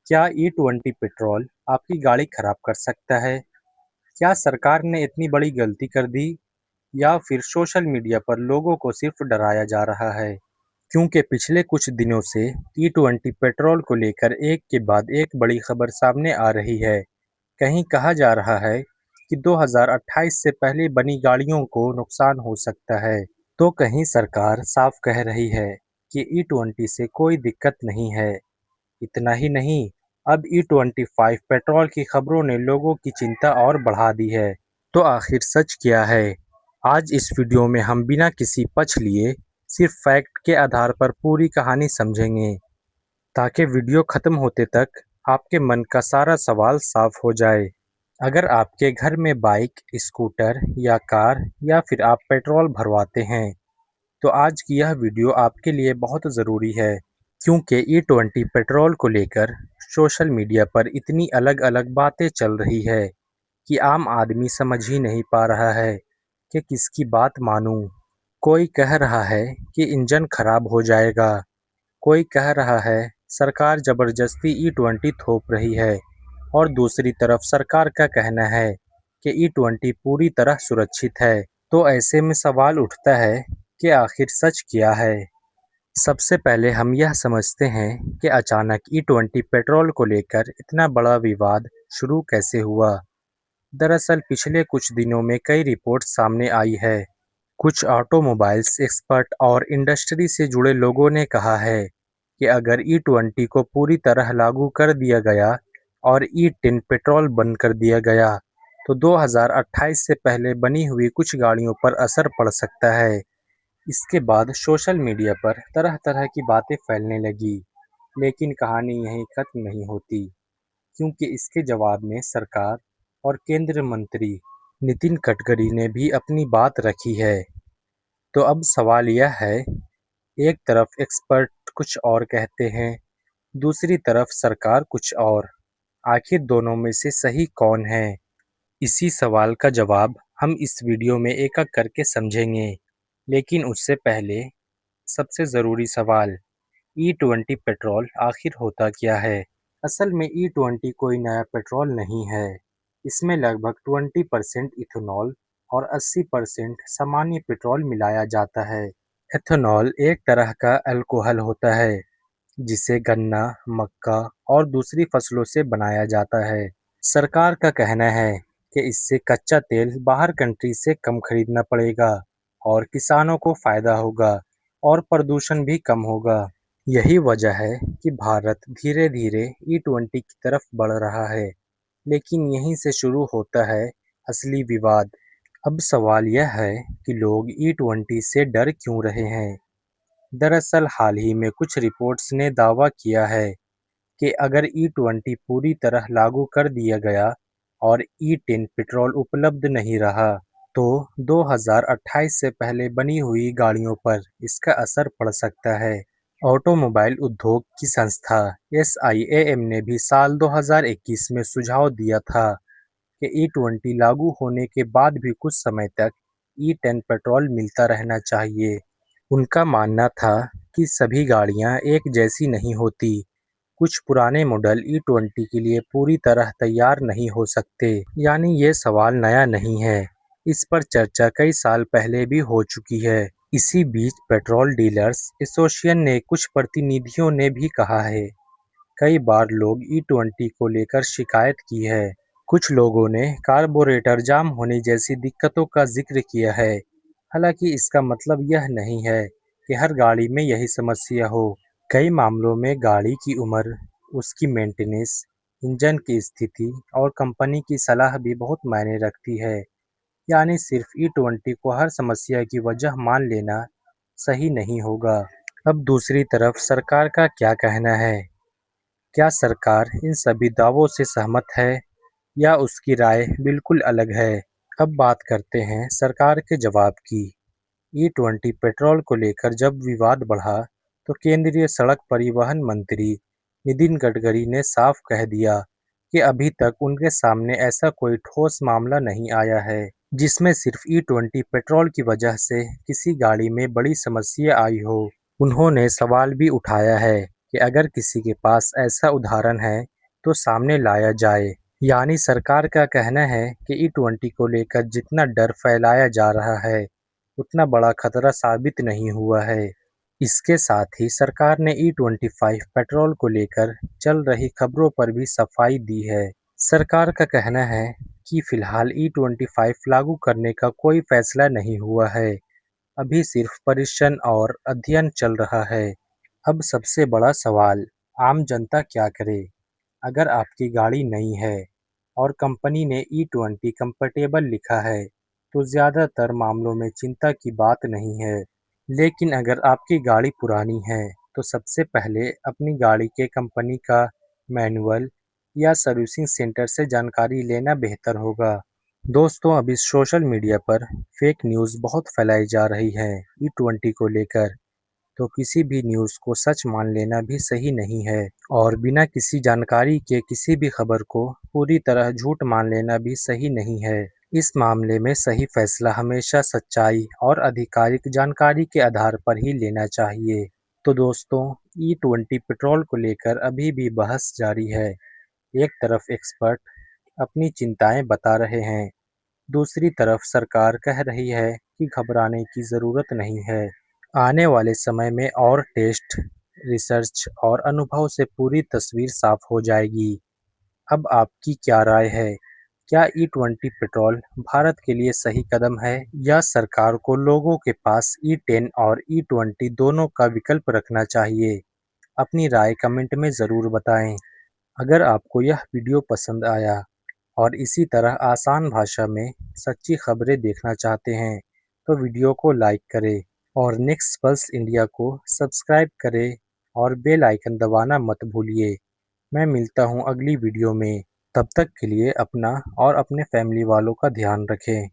क्या E20 petrol आपकी गाड़ी खराब कर सकता है? क्या सरकार ने इतनी बड़ी गलती कर दी या फिर सोशल मीडिया पर लोगों को सिर्फ डराया जा रहा है? क्योंकि पिछले कुछ दिनों से E20 पेट्रोल को लेकर एक के बाद एक बड़ी खबर सामने आ रही है। कहीं कहा जा रहा है कि 2028 से पहले बनी गाड़ियों को नुकसान हो सकता है, तो कहीं सरकार साफ कह रही है कि E20 से कोई दिक्कत नहीं है। इतना ही नहीं, अब E25 पेट्रोल की खबरों ने लोगों की चिंता और बढ़ा दी है। तो आखिर सच क्या है? आज इस वीडियो में हम बिना किसी पक्ष लिए सिर्फ फैक्ट के आधार पर पूरी कहानी समझेंगे, ताकि वीडियो खत्म होते तक आपके मन का सारा सवाल साफ हो जाए। अगर आपके घर में बाइक, स्कूटर या कार या फिर आप पेट्रोल भरवाते हैं, तो आज की यह वीडियो आपके लिए बहुत ज़रूरी है। क्योंकि E20 पेट्रोल को लेकर सोशल मीडिया पर इतनी अलग-अलग बातें चल रही है कि आम आदमी समझ ही नहीं पा रहा है कि किसकी बात मानूं। कोई कह रहा है कि इंजन खराब हो जाएगा, कोई कह रहा है सरकार जबरदस्ती E20 थोप रही है और दूसरी तरफ सरकार का कहना है कि E20 पूरी तरह सुरक्षित है। तो ऐसे में सवाल उठता है कि आखिर सच क्या है? सबसे पहले हम यह समझते हैं कि अचानक E20 पेट्रोल को लेकर इतना बड़ा विवाद शुरू कैसे हुआ। दरअसल पिछले कुछ दिनों में कई रिपोर्ट सामने आई है। कुछ ऑटोमोबाइल्स एक्सपर्ट और इंडस्ट्री से जुड़े लोगों ने कहा है कि अगर E20 को पूरी तरह लागू कर दिया गया और E10 पेट्रोल बंद कर दिया गया, तो 2028 से पहले बनी हुई कुछ गाड़ियों पर असर पड़ सकता है। इसके बाद सोशल मीडिया पर तरह-तरह की बातें फैलने लगी, लेकिन कहानी यहीं खत्म नहीं होती, क्योंकि इसके जवाब में सरकार और केंद्रीय मंत्री नितिन गडकरी ने भी अपनी बात रखी है। तो अब सवाल यह है, एक तरफ एक्सपर्ट कुछ और कहते हैं, दूसरी तरफ सरकार कुछ और। आखिर दोनों में से सही कौन है? इसी सवाल का जवाब हम इस वीडियो में एक-एक करके समझेंगे। लेकिन उससे पहले सबसे ज़रूरी सवाल, E20 पेट्रोल आखिर होता क्या है? असल में E20 कोई नया पेट्रोल नहीं है। इसमें लगभग 20% इथेनॉल और 80% सामान्य पेट्रोल मिलाया जाता है। एथेनॉल एक तरह का अल्कोहल होता है, जिसे गन्ना, मक्का और दूसरी फसलों से बनाया जाता है। सरकार का कहना है कि इससे कच्चा तेल बाहर कंट्री से कम खरीदना पड़ेगा और किसानों को फायदा होगा और प्रदूषण भी कम होगा। यही वजह है कि भारत धीरे-धीरे E20 की तरफ बढ़ रहा है। लेकिन यहीं से शुरू होता है असली विवाद। अब सवाल यह है कि लोग E20 से डर क्यों रहे हैं? दरअसल हाल ही में कुछ रिपोर्ट्स ने दावा किया है कि अगर E20 पूरी तरह लागू कर दिया गया और E10 पेट्रोल उपलब्ध नहीं रहा, तो 2028 से पहले बनी हुई गाड़ियों पर इसका असर पड़ सकता है। ऑटोमोबाइल उद्योग की संस्था SIAM ने भी साल 2021 में सुझाव दिया था कि E20 लागू होने के बाद भी कुछ समय तक E10 पेट्रोल मिलता रहना चाहिए। उनका मानना था कि सभी गाड़ियां एक जैसी नहीं होती। कुछ पुराने मॉडल E20 के लिए पूरी तरह तैयार नहीं हो सकते। यानी ये सवाल नया नहीं है। इस पर चर्चा कई साल पहले भी हो चुकी है। इसी बीच पेट्रोल डीलर्स एसोसिएशन ने कुछ प्रतिनिधियों ने भी कहा है, कई बार लोग E20 को लेकर शिकायत की है। कुछ लोगों ने कार्बोरेटर जाम होने जैसी दिक्कतों का जिक्र किया है। हालांकि इसका मतलब यह नहीं है कि हर गाड़ी में यही समस्या हो। कई मामलों में गाड़ी की उम्र, उसकी मेंटेनेंस, इंजन की स्थिति और कंपनी की सलाह भी बहुत मायने रखती है। यानी सिर्फ E20 को हर समस्या की वजह मान लेना सही नहीं होगा। अब दूसरी तरफ सरकार का क्या कहना है? क्या सरकार इन सभी दावों से सहमत है या उसकी राय बिल्कुल अलग है? अब बात करते हैं सरकार के जवाब की। E20 पेट्रोल को लेकर जब विवाद बढ़ा, तो केंद्रीय सड़क परिवहन मंत्री नितिन गडकरी ने साफ कह दिया कि अभी तक उनके सामने ऐसा कोई ठोस मामला नहीं आया है जिसमें सिर्फ E20 पेट्रोल की वजह से किसी गाड़ी में बड़ी समस्या आई हो। उन्होंने सवाल भी उठाया है कि अगर किसी के पास ऐसा उदाहरण है, तो सामने लाया जाए। यानी सरकार का कहना है कि ई-20 को लेकर जितना डर फैलाया जा रहा है, उतना बड़ा खतरा साबित नहीं हुआ है। इसके साथ ही सरकार ने ई-25 पेट्रोल को लेकर चल रही खबरों पर भी सफाई दी है। सरकार का कहना है कि फिलहाल ई-25 लागू करने का कोई फैसला नहीं हुआ है। अभी सिर्फ परीक्षण और अध्ययन चल रहा है। अब सबसे बड़ा सवाल, आम जनता क्या करे? अगर आपकी गाड़ी नई है और कंपनी ने ई-20 कंपैटिबल लिखा है, तो ज़्यादातर मामलों में चिंता की बात नहीं है। लेकिन अगर आपकी गाड़ी पुरानी है, तो सबसे पहले अपनी गाड़ी के कंपनी का मैनुअल या सर्विसिंग सेंटर से जानकारी लेना बेहतर होगा। दोस्तों, अभी सोशल मीडिया पर फेक न्यूज़ बहुत फैलाई जा रही है ई-20 को लेकर, तो किसी भी न्यूज़ को सच मान लेना भी सही नहीं है और बिना किसी जानकारी के किसी भी खबर को पूरी तरह झूठ मान लेना भी सही नहीं है। इस मामले में सही फैसला हमेशा सच्चाई और आधिकारिक जानकारी के आधार पर ही लेना चाहिए। तो दोस्तों, ई-20 पेट्रोल को लेकर अभी भी बहस जारी है। एक तरफ एक्सपर्ट अपनी चिंताएं बता रहे हैं, दूसरी तरफ सरकार कह रही है कि घबराने की ज़रूरत नहीं है। आने वाले समय में और टेस्ट, रिसर्च और अनुभव से पूरी तस्वीर साफ हो जाएगी। अब आपकी क्या राय है? क्या ई-20 पेट्रोल भारत के लिए सही कदम है या सरकार को लोगों के पास ई-10 और ई-20 दोनों का विकल्प रखना चाहिए? अपनी राय कमेंट में ज़रूर बताएं। अगर आपको यह वीडियो पसंद आया और इसी तरह आसान भाषा में सच्ची खबरें देखना चाहते हैं, तो वीडियो को लाइक करें और नेक्स्ट पल्स इंडिया को सब्सक्राइब करें और बेल आइकन दबाना मत भूलिए। मैं मिलता हूँ अगली वीडियो में। तब तक के लिए अपना और अपने फैमिली वालों का ध्यान रखें।